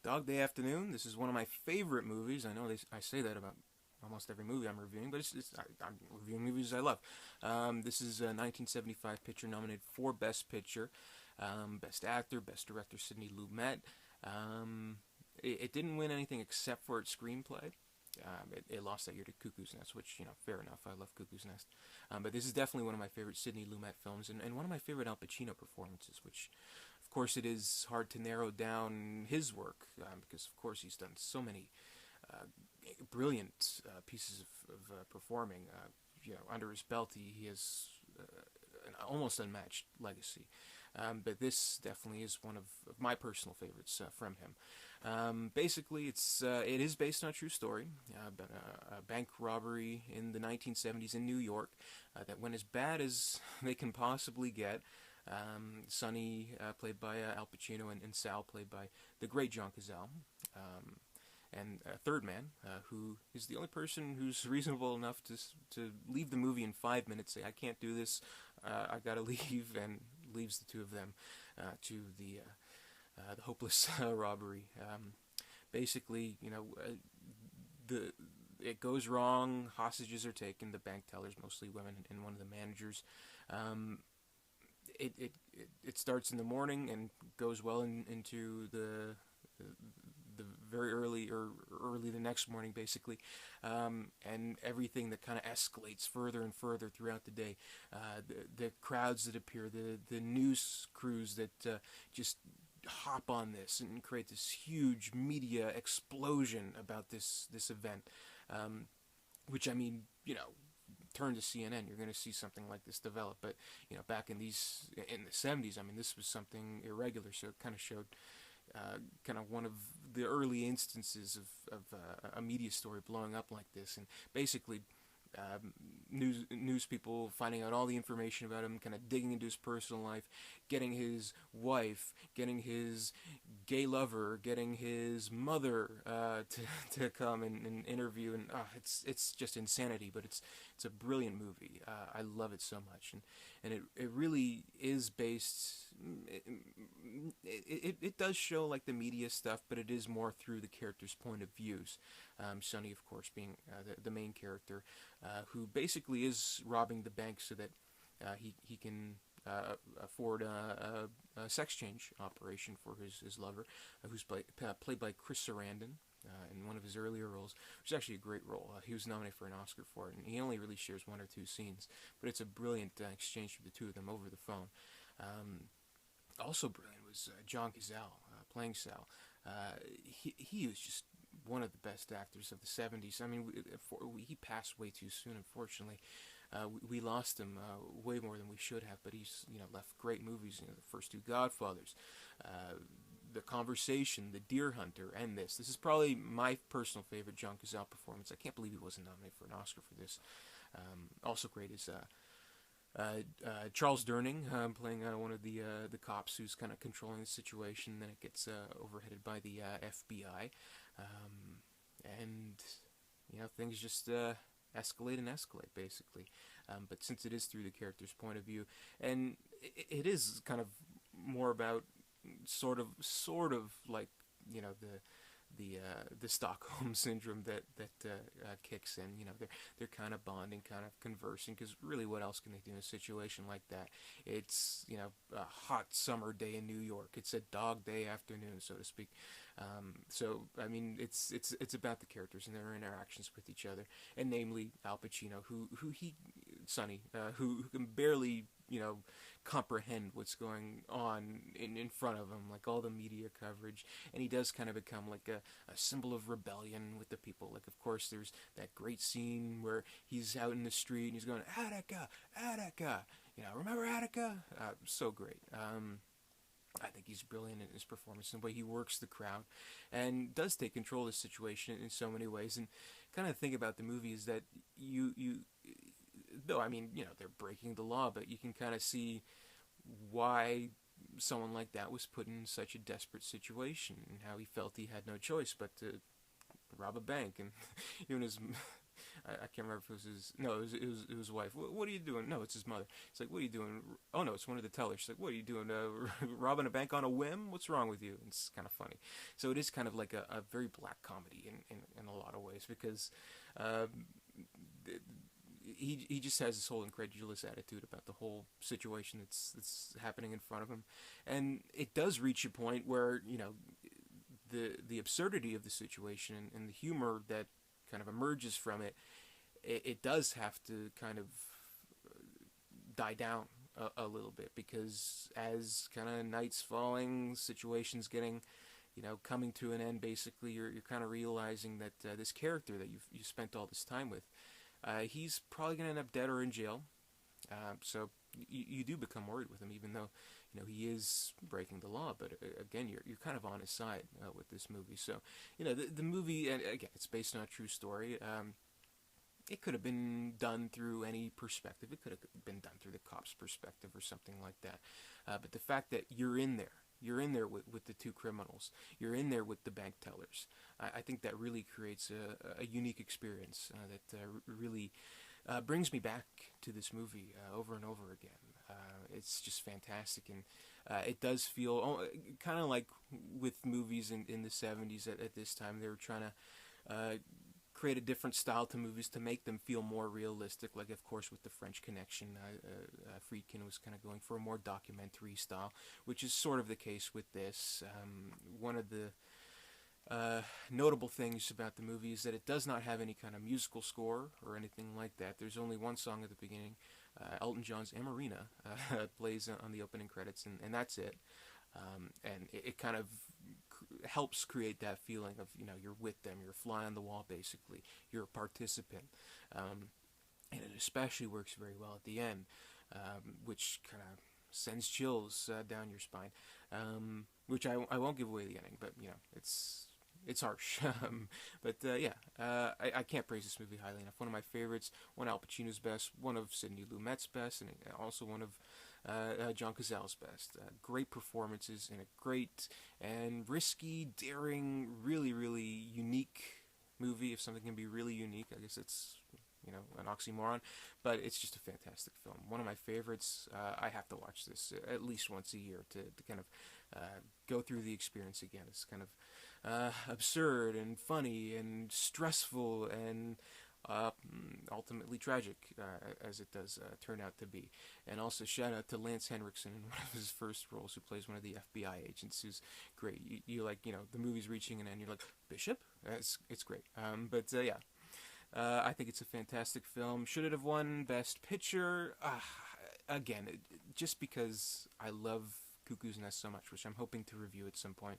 Dog Day Afternoon. This is one of my favorite movies. I know I say that about almost every movie I'm reviewing, but I'm reviewing movies I love. This is a 1975 picture nominated for Best Picture, Best Actor, Best Director Sidney Lumet. It didn't win anything except for its screenplay. It lost that year to Cuckoo's Nest, which, fair enough. I love Cuckoo's Nest. But this is definitely one of my favorite Sidney Lumet films, and one of my favorite Al Pacino performances, which, of course, it is hard to narrow down his work, because, of course, he's done so many brilliant pieces of performing. Under his belt, he has an almost unmatched legacy. But this definitely is one of my personal favorites from him. Basically, it is based on a true story about a bank robbery in the 1970s in New York that went as bad as they can possibly get. Sonny, played by Al Pacino, and Sal, played by the great John Cazale. And a third man, who is the only person who's reasonable enough to leave the movie in 5 minutes, say, I can't do this, I gotta leave, and leaves the two of them to the hopeless robbery. Basically, it goes wrong, hostages are taken, the bank tellers, mostly women, and one of the managers. It starts in the morning and goes well into the very early the next morning, basically, and everything that kind of escalates further and further throughout the day. The crowds that appear, the news crews that just hop on this and create this huge media explosion about this event, which, I mean, turn to CNN, you're going to see something like this develop. But back in the 70s, I mean, this was something irregular, so it kind of showed kind of one of the early instances of a media story blowing up like this. And basically, news people finding out all the information about him, kind of digging into his personal life, getting his wife, getting his gay lover, getting his mother to come and interview, and it's just insanity. But it's a brilliant movie. I love it so much, and it really is based. It does show like the media stuff, but it is more through the character's point of views. Sonny, of course, being the main character, who basically is robbing the bank so that he can afford a sex change operation for his lover, who's played by Chris Sarandon. In one of his earlier roles, which is actually a great role. He was nominated for an Oscar for it, and he only really shares one or two scenes, but it's a brilliant exchange between the two of them over the phone. Also brilliant was John Cazale, playing Sal. He was just one of the best actors of the 70s. I mean, he passed way too soon, unfortunately. We lost him way more than we should have, but he's left great movies. The first two Godfathers, The Conversation, The Deer Hunter, and this. This is probably my personal favorite John Cazale performance. I can't believe he wasn't nominated for an Oscar for this. Also great is Charles Durning, playing one of the cops who's kind of controlling the situation. Then it gets overheaded by the FBI, and things just escalate and escalate, basically. But since it is through the character's point of view, and it is kind of more about sort of like the Stockholm syndrome that kicks in. They're kind of bonding, kind of conversing, because really, what else can they do in a situation like that? It's a hot summer day in New York. It's a dog day afternoon, so to speak. So I mean, it's about the characters and their interactions with each other, and namely Al Pacino, Sonny, who can barely comprehend what's going on in front of him, like all the media coverage, and he does kind of become like a symbol of rebellion with the people. Like, of course, there's that great scene where he's out in the street and he's going, Attica, Attica, remember Attica? So great. I think he's brilliant in his performance and the way he works the crowd and does take control of the situation in so many ways. And kind of think about the movie is that though, I mean, they're breaking the law, but you can kind of see why someone like that was put in such a desperate situation and how he felt he had no choice but to rob a bank. And even I can't remember if it was his. No, it was his wife. What are you doing? No, it's his mother. It's like, what are you doing? Oh no, it's one of the tellers. She's like, what are you doing? Robbing a bank on a whim? What's wrong with you? And it's kind of funny. So it is kind of like a very black comedy in a lot of ways because. Uh, he just has this whole incredulous attitude about the whole situation that's happening in front of him, and it does reach a point where the absurdity of the situation and the humor that kind of emerges from it does have to kind of die down a little bit because as kind of night's falling, situations getting coming to an end. Basically, you're kind of realizing that this character that you spent all this time with, he's probably gonna end up dead or in jail. So you do become worried with him, even though he is breaking the law. But again, you're kind of on his side with this movie. So the movie, and again, it's based on a true story. It could have been done through any perspective. It could have been done through the cop's perspective or something like that. But the fact that you're in there with the two criminals, you're in there with the bank tellers, I think that really creates a unique experience that really brings me back to this movie over and over again. It's just fantastic, and it does feel kind of like with movies in the 70s at this time. They were trying to create a different style to movies to make them feel more realistic. Like, of course, with the French Connection, Friedkin was kind of going for a more documentary style, which is sort of the case with this. One of the notable things about the movie is that it does not have any kind of musical score or anything like that. There's only one song at the beginning. Elton John's Amarina plays on the opening credits, and that's it. And it kind of helps create that feeling of you're with them, you're a fly on the wall, basically, you're a participant, and it especially works very well at the end, which kind of sends chills down your spine, which I won't give away the ending, but it's harsh. But yeah, I can't praise this movie highly enough. One of my favorites, one of Al Pacino's best, one of Sidney Lumet's best, and also one of John Cazale's best. Great performances in a great and risky, daring, really, really unique movie. If something can be really unique, I guess it's an oxymoron, but it's just a fantastic film. One of my favorites. I have to watch this at least once a year to kind of go through the experience again. It's kind of absurd and funny and stressful and ultimately tragic, as it does turn out to be. And also shout out to Lance Henriksen in one of his first roles, who plays one of the FBI agents, who's great. You like, the movie's reaching an end, you're like, Bishop? It's great. But yeah, I think it's a fantastic film. Should it have won Best Picture? Again, just because I love Cuckoo's Nest so much, which I'm hoping to review at some point.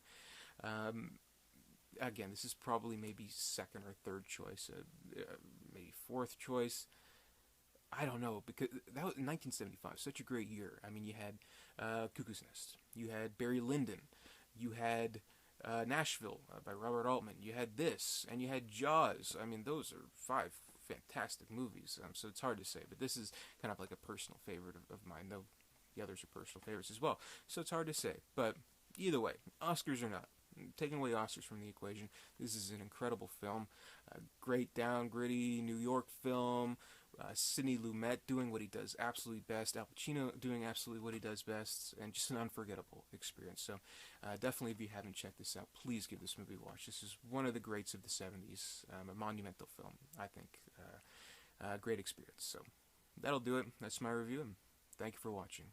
Again, this is probably maybe second or third choice, maybe fourth choice. I don't know, because that was 1975, such a great year. I mean, you had Cuckoo's Nest, you had Barry Lyndon, you had Nashville by Robert Altman, you had this, and you had Jaws. I mean, those are 5 fantastic movies, so it's hard to say, but this is kind of like a personal favorite of mine, though the others are personal favorites as well, so it's hard to say. But either way, Oscars or not, taking away Oscars from the equation, this is an incredible film. Great down, gritty New York film. Sidney Lumet doing what he does absolutely best. Al Pacino doing absolutely what he does best. And just an unforgettable experience. So definitely, if you haven't checked this out, please give this movie a watch. This is one of the greats of the 70s. A monumental film, I think. Great experience. So that'll do it. That's my review. And thank you for watching.